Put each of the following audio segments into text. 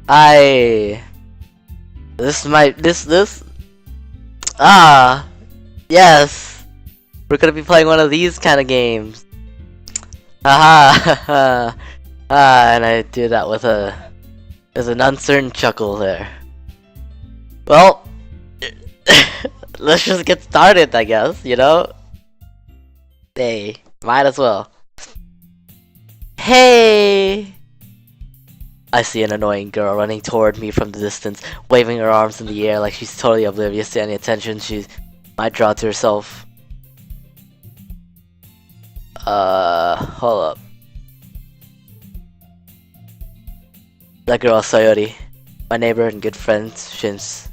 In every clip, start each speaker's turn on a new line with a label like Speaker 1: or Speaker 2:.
Speaker 1: I this might this ah yes, we're gonna be playing one of these kind of games. Haha. And I do that with there's an uncertain chuckle there. Well, let's just get started, I guess. Hey, might as well. Hey. I see an annoying girl running toward me from the distance, waving her arms in the air like she's totally oblivious to any attention she might draw to herself. Hold up. That girl is Sayori, my neighbor and good friend since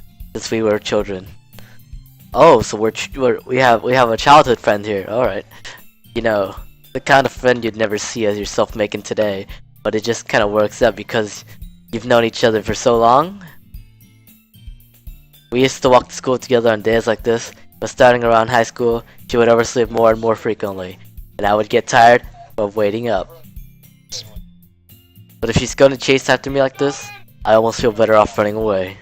Speaker 1: we were children. Oh, so we have a childhood friend here. All right, the kind of friend you'd never see as yourself making today, but it just kind of works out because you've known each other for so long. We used to walk to school together on days like this, but starting around high school, she would oversleep more and more frequently, and I would get tired of waiting up. But if she's gonna chase after me like this, I almost feel better off running away.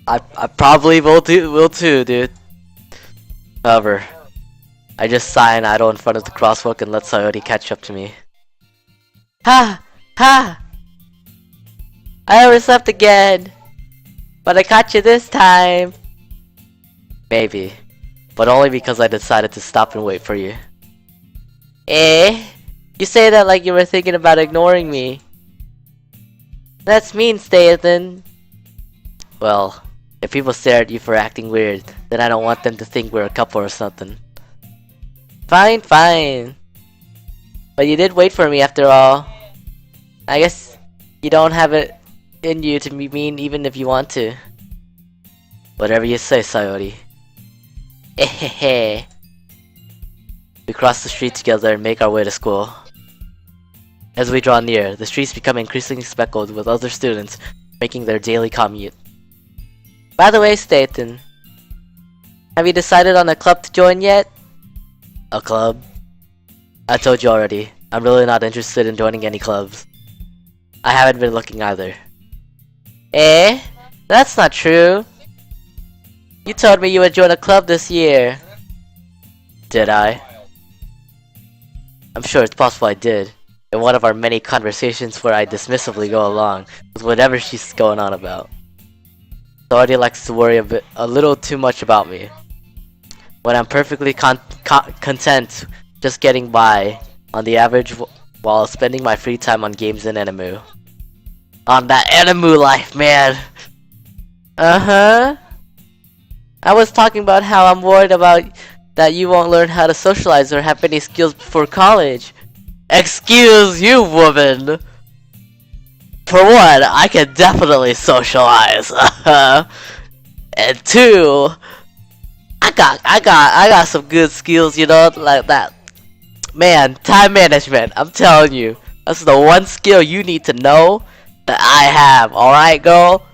Speaker 1: I probably will too, dude. However, I just sigh and idle in front of the crosswalk and let Sayori catch up to me. Ha! Ha! I overslept again! But I caught you this time! Maybe. But only because I decided to stop and wait for you. Eh? You say that like you were thinking about ignoring me. That's mean, Stathan. Well, if people stare at you for acting weird, then I don't want them to think we're a couple or something. Fine, fine. But you did wait for me after all. I guess you don't have it in you to be mean even if you want to. Whatever you say, Sayori. Ehehe. We cross the street together and make our way to school. As we draw near, the streets become increasingly speckled with other students making their daily commute. By the way, Stathan, have you decided on a club to join yet? A club? I told you already, I'm really not interested in joining any clubs. I haven't been looking either. Eh? That's not true. You told me you would join a club this year. Did I? I'm sure it's possible I did. In one of our many conversations where I dismissively go along with whatever she's going on about. Sayori likes to worry a little too much about me. When I'm perfectly content just getting by on the average while spending my free time on games and anime. On that anime life, man! Uh-huh. I was talking about how I'm worried about that you won't learn how to socialize or have any skills before college. Excuse you, woman! For one, I can definitely socialize. And two, I got some good skills, like that. Man, time management, I'm telling you. That's the one skill you need to know that I have, alright, girl?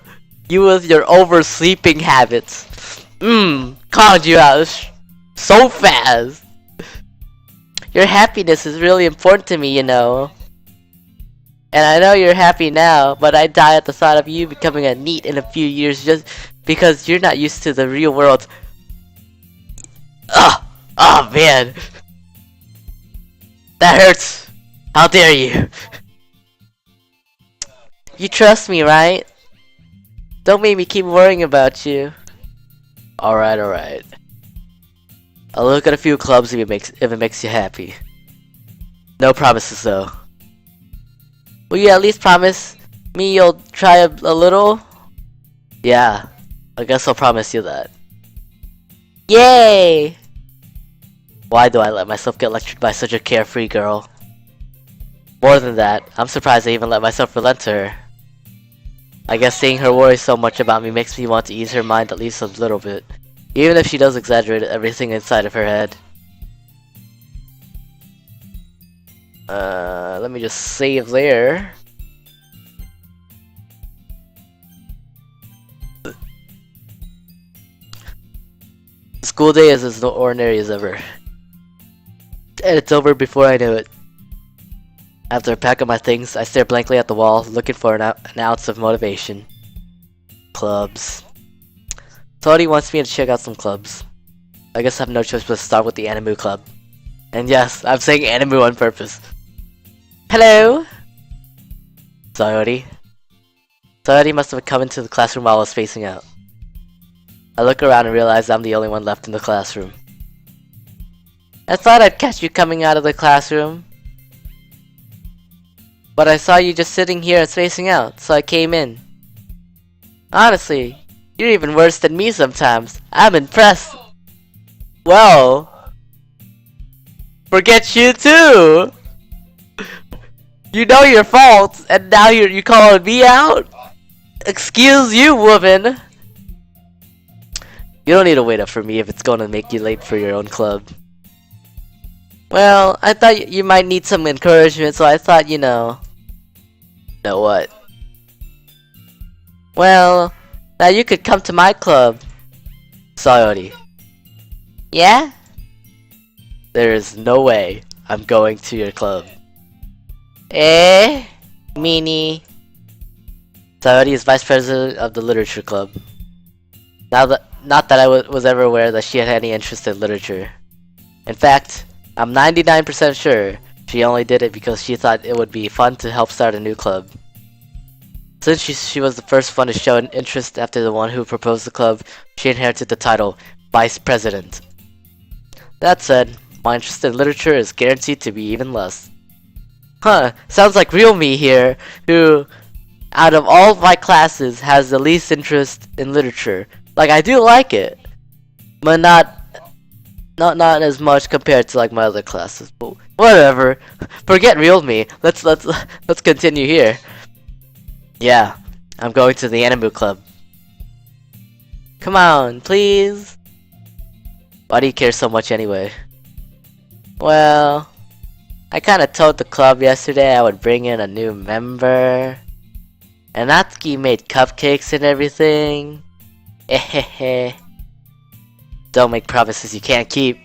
Speaker 1: You with your oversleeping habits. Called you out so fast. Your happiness is really important to me, And I know you're happy now, but I die at the thought of you becoming a NEET in a few years just because you're not used to the real world. Oh man. That hurts. How dare you? You trust me, right? Don't make me keep worrying about you. Alright. I'll look at a few clubs if it makes you happy. No promises though. Will you at least promise me you'll try a little? Yeah, I guess I'll promise you that. Yay! Why do I let myself get lectured by such a carefree girl? More than that, I'm surprised I even let myself relent to her. I guess seeing her worry so much about me makes me want to ease her mind at least a little bit. Even if she does exaggerate everything inside of her head. Let me just save there. School day is as ordinary as ever. And it's over before I knew it. After I pack up my things, I stare blankly at the wall, looking for an ounce of motivation. Clubs. Tony wants me to check out some clubs. I guess I have no choice but to start with the Animu Club. And yes, I'm saying Animu on purpose. Hello? Sayori. Sayori must have come into the classroom while I was spacing out. I look around and realize I'm the only one left in the classroom. I thought I'd catch you coming out of the classroom. But I saw you just sitting here and spacing out, so I came in. Honestly, you're even worse than me sometimes. I'm impressed. Well, forget you too. You know your faults, and now you're calling me out? Excuse you, woman. You don't need to wait up for me if it's gonna make you late for your own club. Well, I thought you might need some encouragement, so I thought, you know. Know what? Well, now you could come to my club. Sayori. Yeah? There is no way I'm going to your club. Eh? Meanie. Sayori is vice president of the literature club. Not that I was ever aware that she had any interest in literature. In fact, I'm 99% sure she only did it because she thought it would be fun to help start a new club. Since she was the first one to show an interest after the one who proposed the club, she inherited the title Vice President. That said, my interest in literature is guaranteed to be even less. Huh, sounds like real me here, who, out of all of my classes, has the least interest in literature. Like, I do like it, but not as much compared to like my other classes. But whatever. Forget real me. Let's continue here. Yeah, I'm going to the Animu Club. Come on, please. Why do you care so much anyway? Well, I kinda told the club yesterday I would bring in a new member. And Natsuki made cupcakes and everything. Ehehe. Don't make promises you can't keep.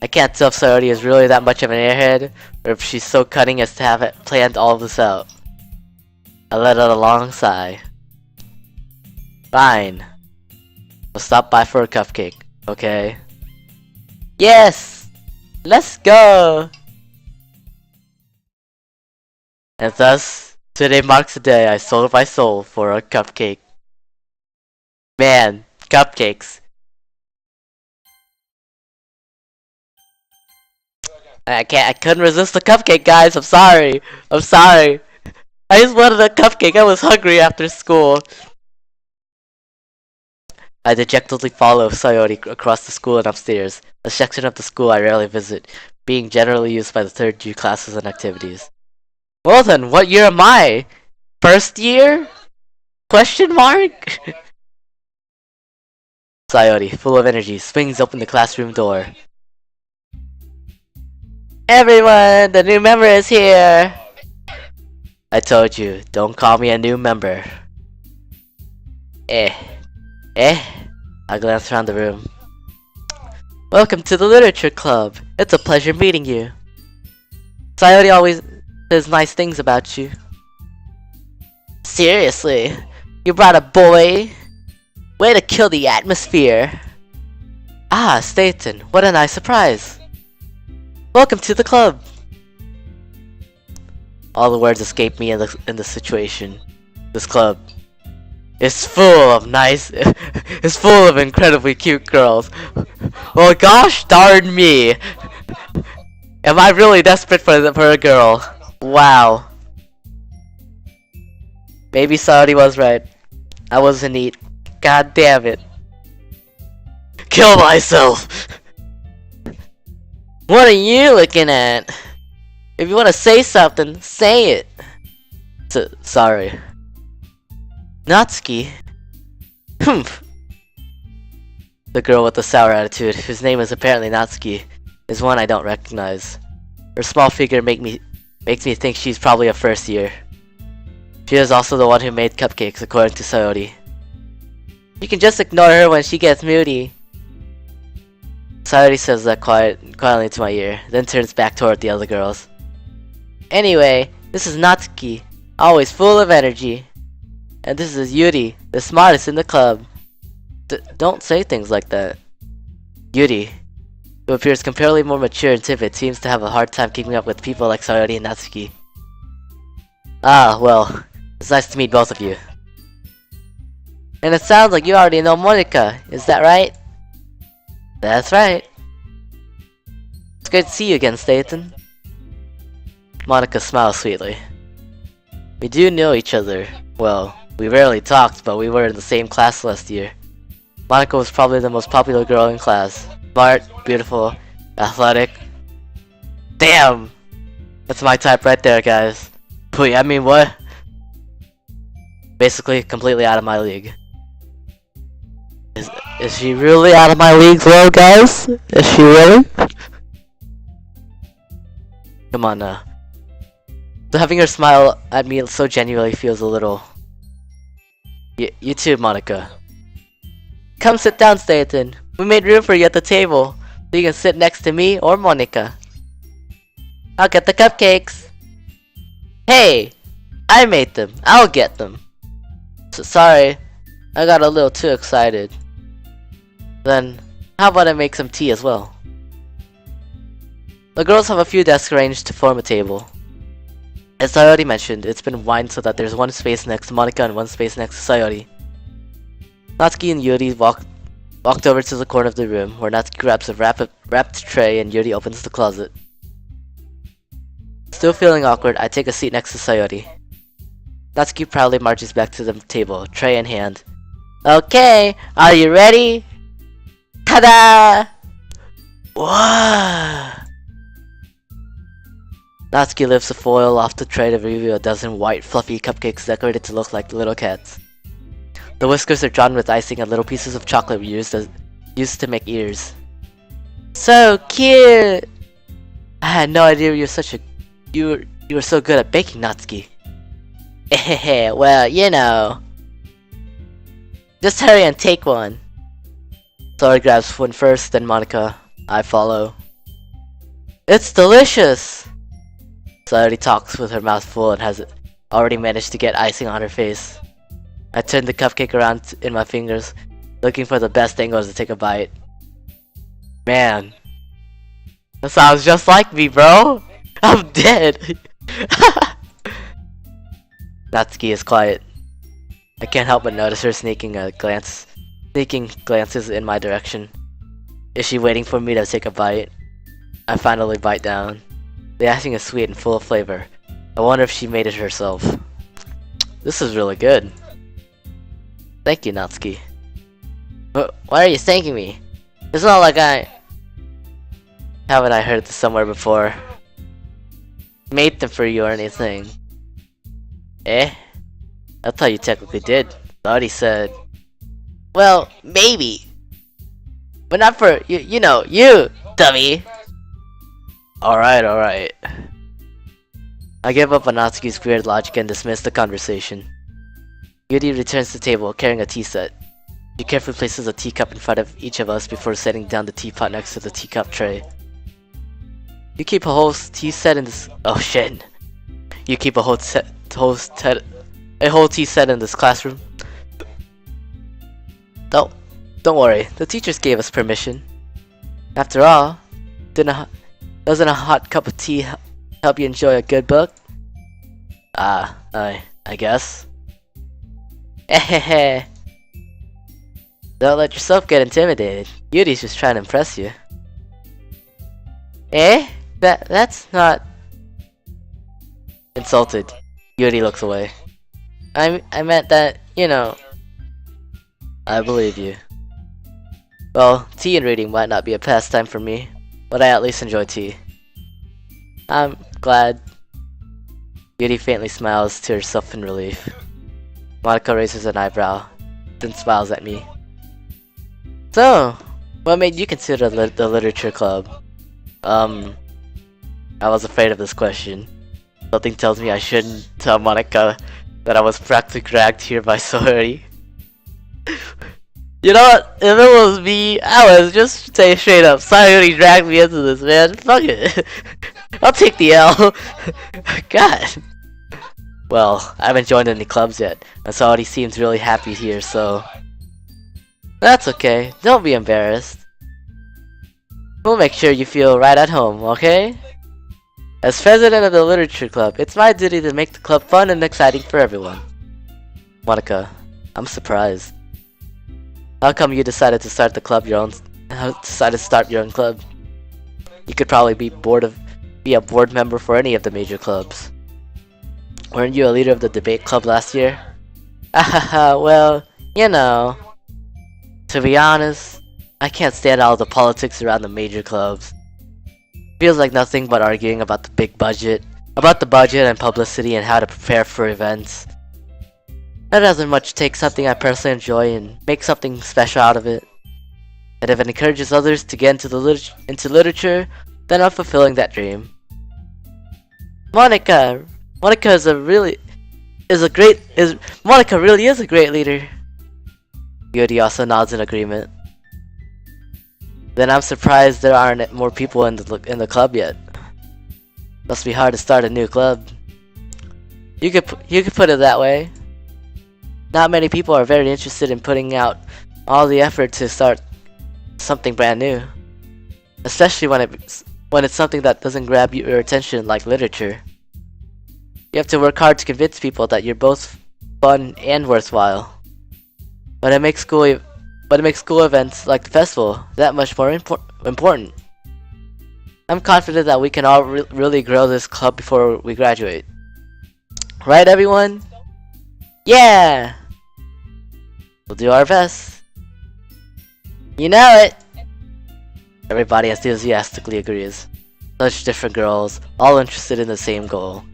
Speaker 1: I can't tell if Sayori is really that much of an airhead, or if she's so cunning as to have it planned all of this out. I let out a long sigh. Fine. We'll stop by for a cupcake, okay? Yes! Let's go! And thus, today marks the day I sold my soul for a cupcake. Man, cupcakes. I couldn't resist the cupcake, guys. I'm sorry. I just wanted a cupcake. I was hungry after school. I dejectedly follow Sayori across the school and upstairs, a section of the school I rarely visit, being generally used by the third year classes and activities. Well then, what year am I? First year? Question mark? Sayori, full of energy, swings open the classroom door. Everyone, the new member is here! I told you, don't call me a new member. I glance around the room. Welcome to the Literature Club. It's a pleasure meeting you. Sayori always says nice things about you. Seriously? You brought a boy? Way to kill the atmosphere. Ah, Staten, what a nice surprise. Welcome to the club. All the words escape me in the situation. This club is full of it's full of incredibly cute girls. Well, gosh darn me. Am I really desperate for a girl? Wow. Maybe Sayori was right. I wasn't neat. God damn it. Kill myself! What are you looking at? If you want to say something, say it. Sorry. Natsuki? Humph. The girl with the sour attitude, whose name is apparently Natsuki, is one I don't recognize. Her small figure makes me think she's probably a first year. She is also the one who made cupcakes, according to Sayori. You can just ignore her when she gets moody. Sayori says that quietly to my ear, then turns back toward the other girls. Anyway, this is Natsuki, always full of energy. And this is Yuri, the smartest in the club. Don't say things like that. Yuri, who appears comparatively more mature and timid, seems to have a hard time keeping up with people like Sayori and Natsuki. Ah, well, it's nice to meet both of you. And it sounds like you already know Monika, is that right? That's right. It's good to see you again, Staten. Monika smiles sweetly. We do know each other. Well, we rarely talked, but we were in the same class last year. Monika was probably the most popular girl in class. Smart, beautiful, athletic. Damn! That's my type right there, guys. Wait, I mean what? Basically, completely out of my league. Is she really out of my league though, guys? Is she really? Come on now. So having her smile at me so genuinely feels a little... You too, Monika. Come sit down, Staten. We made room for you at the table, so you can sit next to me or Monika. I'll get the cupcakes. Hey! I made them. I'll get them. Sorry, I got a little too excited. Then, how about I make some tea as well? The girls have a few desks arranged to form a table. As I already mentioned, it's been widened so that there's one space next to Monika and one space next to Sayori. Natsuki and Yuri walked over to the corner of the room, where Natsuki grabs a wrapped tray and Yuri opens the closet. Still feeling awkward, I take a seat next to Sayori. Natsuki proudly marches back to the table, tray in hand. Okay, are you ready? Ta-da! Whoa! Natsuki lifts the foil off the tray to reveal a dozen white, fluffy cupcakes decorated to look like little cats. The whiskers are drawn with icing and little pieces of chocolate used to make ears. So cute! I had no idea you were so good at baking, Natsuki. Hehehe, well, you know. Just hurry and take one. Sayori grabs one first, then Monika. I follow. It's delicious! Sayori talks with her mouth full and has already managed to get icing on her face. I turn the cupcake around in my fingers, looking for the best angles to take a bite. Man, that sounds just like me, bro! I'm dead! Natsuki is quiet. I can't help but notice her sneaking glances in my direction. Is she waiting for me to take a bite? I finally bite down. The icing is sweet and full of flavor. I wonder if she made it herself. This is really good. Thank you, Natsuki. But why are you thanking me? It's not like haven't I heard this somewhere before? Made them for you or anything. Eh? I thought you technically did. Thought he said. Well, maybe. But not for you know, you, dummy. Alright. I give up on Natsuki's weird logic and dismiss the conversation. Yuri returns to the table, carrying a tea set. She carefully places a teacup in front of each of us before setting down the teapot next to the teacup tray. You keep a whole tea set in this... Oh shit. You keep a whole tea set in this classroom? Don't worry, the teachers gave us permission. After all, doesn't a hot cup of tea help you enjoy a good book? I guess. Hehehe. Don't let yourself get intimidated. Yuri's just trying to impress you. Eh? That's not... Insulted. Yuri looks away. I meant that, you know... I believe you. Well, tea and reading might not be a pastime for me, but I at least enjoy tea. I'm glad. Yuri faintly smiles to herself in relief. Monika raises an eyebrow, then smiles at me. So, what made you consider the literature club? I was afraid of this question. Something tells me I shouldn't tell Monika that I was practically dragged here by Sayori. You know what? If it was me, I would just say straight up, Sayori dragged me into this, man. Fuck it. I'll take the L. God. Well, I haven't joined any clubs yet, and somebody seems really happy here, so... That's okay, don't be embarrassed. We'll make sure you feel right at home, okay? As president of the literature club, it's my duty to make the club fun and exciting for everyone. Monica, I'm surprised. How come you decided to start your own club? You could probably be a board member for any of the major clubs. Weren't you a leader of the debate club last year? Ahaha, well, you know. To be honest, I can't stand all the politics around the major clubs. Feels like nothing but arguing about the budget and publicity and how to prepare for events. That doesn't much take something I personally enjoy and make something special out of it. And if it encourages others to get into literature, then I'm fulfilling that dream. Monica really is a great leader. Yuri also nods in agreement. Then I'm surprised there aren't more people in the club yet. Must be hard to start a new club. You could put it that way. Not many people are very interested in putting out all the effort to start something brand new, especially when it's something that doesn't grab your attention like literature. You have to work hard to convince people that you're both fun and worthwhile. But it makes school events like the festival that much more important. I'm confident that we can all really grow this club before we graduate. Right, everyone? Yeah! We'll do our best. You know it! Everybody enthusiastically agrees. Such different girls, all interested in the same goal.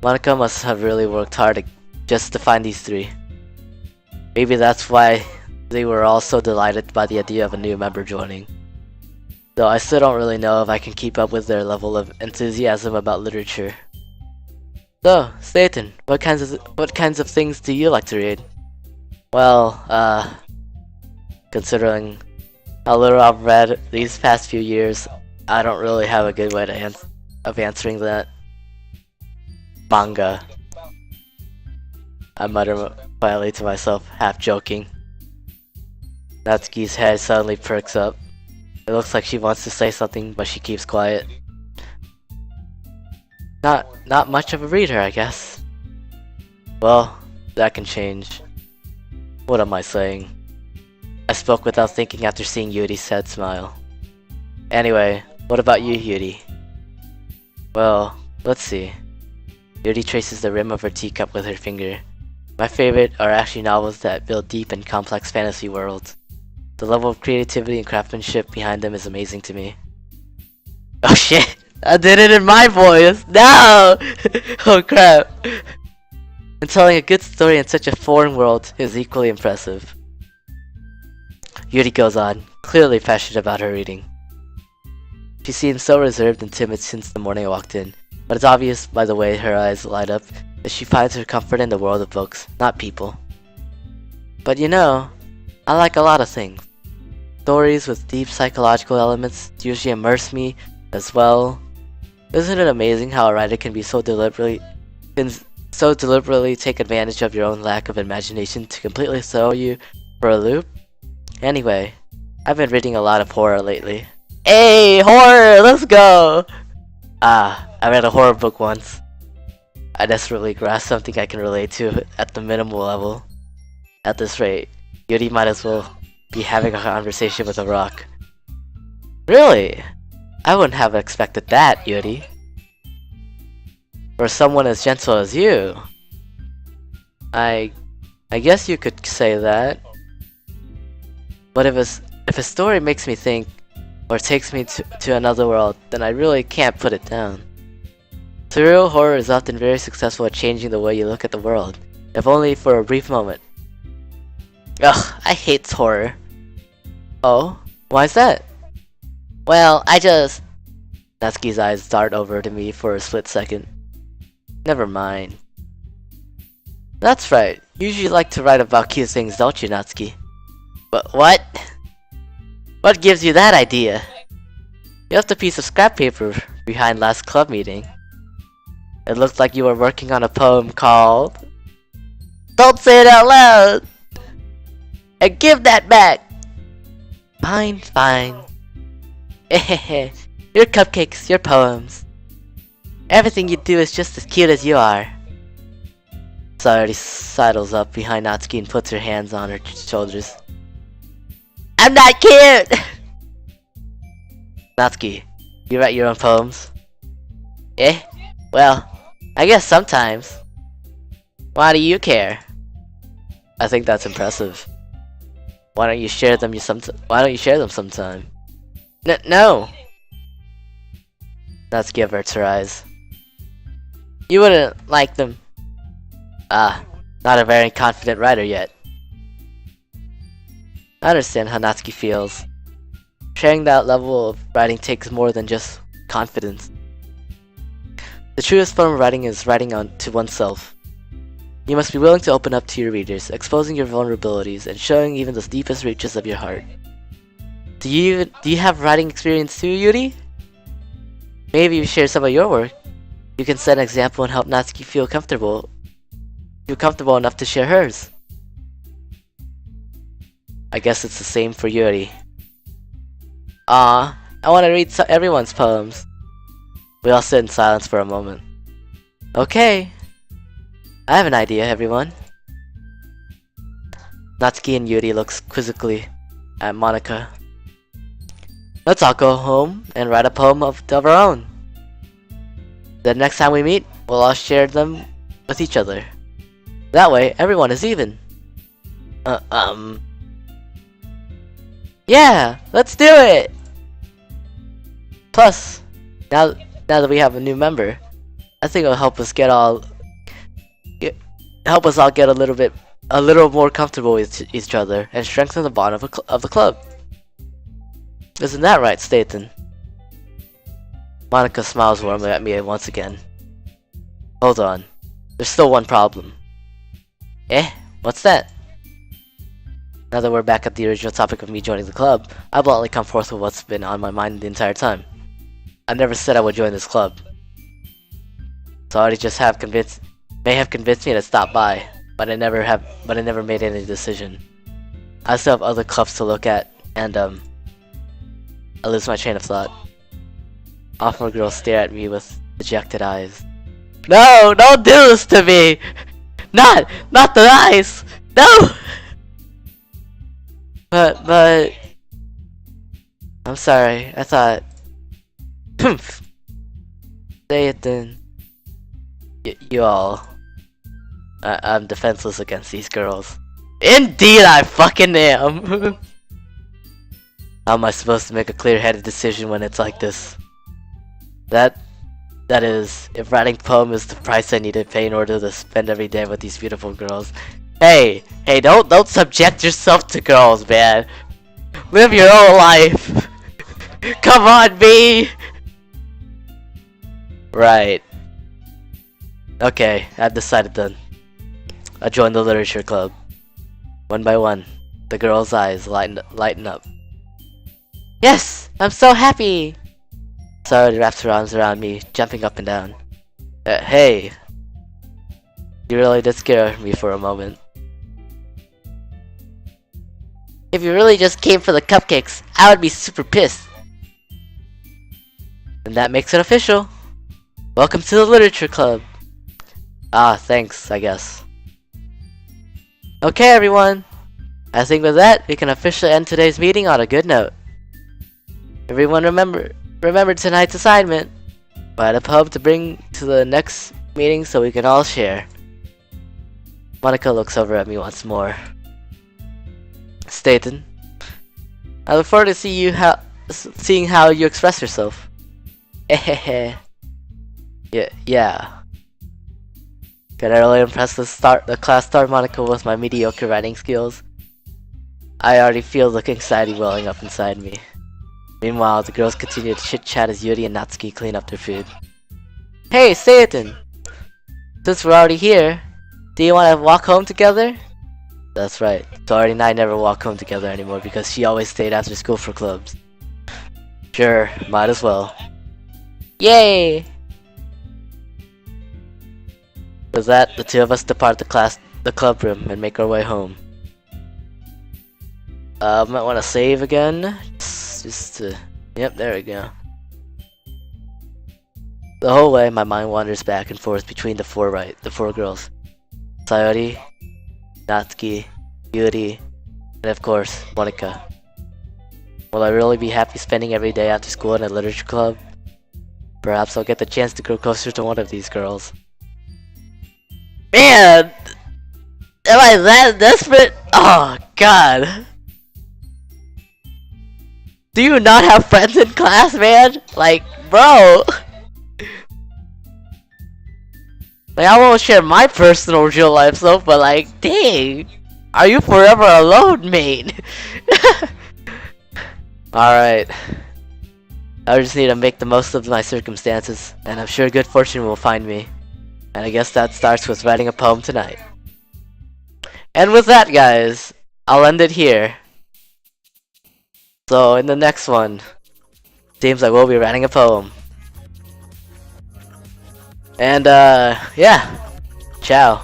Speaker 1: Monica must have really worked hard just to find these three. Maybe that's why they were all so delighted by the idea of a new member joining. Though I still don't really know if I can keep up with their level of enthusiasm about literature. So, Staten, what kinds of things do you like to read? Well, considering how little I've read these past few years, I don't really have a good way of answering that. Manga. I mutter quietly to myself, half joking. Natsuki's head suddenly perks up. It looks like she wants to say something, but she keeps quiet. Not much of a reader, I guess. Well, that can change. What am I saying? I spoke without thinking after seeing Yuri's sad smile. Anyway, what about you, Yuri? Well, let's see. Yuri traces the rim of her teacup with her finger. My favorite are actually novels that build deep and complex fantasy worlds. The level of creativity and craftsmanship behind them is amazing to me. Oh shit! I did it in my voice! No! Oh crap! And telling a good story in such a foreign world is equally impressive. Yuri goes on, clearly passionate about her reading. She seems so reserved and timid since the morning I walked in, but it's obvious by the way her eyes light up that she finds her comfort in the world of books, not people. But you know, I like a lot of things. Stories with deep psychological elements usually immerse me as well. Isn't it amazing how a writer can so deliberately take advantage of your own lack of imagination to completely throw you for a loop? Anyway, I've been reading a lot of horror lately. Hey, horror, let's go! I read a horror book once. I desperately grasped something I can relate to at the minimal level. At this rate, Yuri might as well be having a conversation with a rock. Really? I wouldn't have expected that, Yuri. For someone as gentle as you. I guess you could say that. But if a story makes me think, or takes me to another world, then I really can't put it down. Surreal horror is often very successful at changing the way you look at the world, if only for a brief moment. Ugh, I hate horror. Oh? Why's that? Well, Natsuki's eyes dart over to me for a split second. Never mind. That's right, you usually like to write about cute things, don't you, Natsuki? But what? What gives you that idea? You left a piece of scrap paper behind last club meeting. It looked like you were working on a poem called... Don't say it out loud! And give that back! Fine, fine. Your cupcakes, your poems. Everything you do is just as cute as you are. Sayori sidles up behind Natsuki and puts her hands on her shoulders. I'm not cute! Natsuki, you write your own poems? Well, I guess sometimes. Why do you care? I think that's impressive. Why don't you share them sometime? No! Natsuki averts her eyes. You wouldn't like them. Not a very confident writer yet. I understand how Natsuki feels. Sharing that level of writing takes more than just confidence. The truest form of writing is writing to oneself. You must be willing to open up to your readers, exposing your vulnerabilities and showing even the deepest reaches of your heart. Do you have writing experience too, Yuri? Maybe you share some of your work. You can set an example and help Natsuki feel comfortable enough to share hers. I guess it's the same for Yuri. I want to read everyone's poems. We all sit in silence for a moment. Okay. I have an idea, everyone. Natsuki and Yuri looks quizzically at Monika. Let's all go home and write a poem of our own. The next time we meet, we'll all share them with each other. That way, everyone is even. Yeah, let's do it! Plus, now that we have a new member, I think it'll help us all get a little more comfortable with each other and strengthen the bond of the club. Isn't that right, Staten? Monika smiles warmly at me once again. Hold on, there's still one problem. What's that? Now that we're back at the original topic of me joining the club, I bluntly come forth with what's been on my mind the entire time. I never said I would join this club. Sayori just may have convinced me to stop by, but I never made any decision. I still have other clubs to look at, and I lose my train of thought. Sophomore girls stare at me with dejected eyes. No, don't do this to me! Not the eyes! No! But... I'm sorry, I thought... Say it then. You all... I'm defenseless against these girls. Indeed I fucking am! How am I supposed to make a clear-headed decision when it's like this? That is, if writing poem is the price I need to pay in order to spend every day with these beautiful girls. Hey, don't subject yourself to girls, man. Live your own life. Come on, me. Right. Okay, I've decided then. I joined the literature club. One by one, the girls' eyes lighten up. Yes, I'm so happy. Sayori wraps her arms around me, jumping up and down. Hey. You really did scare me for a moment. If you really just came for the cupcakes, I would be super pissed. And that makes it official. Welcome to the literature club. Thanks, I guess. Okay, everyone. I think with that, we can officially end today's meeting on a good note. Everyone remember tonight's assignment. Write a poem to bring to the next meeting so we can all share. Monika looks over at me once more. Staten, I look forward to seeing how you express yourself. Yeah. Can I really impress the class star Monika with my mediocre writing skills? I already feel the anxiety welling up inside me. Meanwhile, the girls continue to chit-chat as Yuri and Natsuki clean up their food. Hey, Staten! Since we're already here, do you want to walk home together? That's right. Sayori and I never walk home together anymore because she always stayed after school for clubs. Sure, might as well. Yay! With that, the two of us depart the club room, and make our way home. Might want to save again, just to. Yep, there we go. The whole way, my mind wanders back and forth between the four girls: Sayori, Natsuki, Yuri, and of course, Monika. Will I really be happy spending every day after school in a literature club? Perhaps I'll get the chance to grow closer to one of these girls. Man! Am I that desperate? Oh, God. Do you not have friends in class, man? Like, bro. Like, I won't share my personal real life stuff, but like, dang. Are you forever alone, mate? Alright. I just need to make the most of my circumstances, and I'm sure good fortune will find me. And I guess that starts with writing a poem tonight. And with that, guys, I'll end it here. So, in the next one, seems like we'll be writing a poem. And, yeah. Ciao.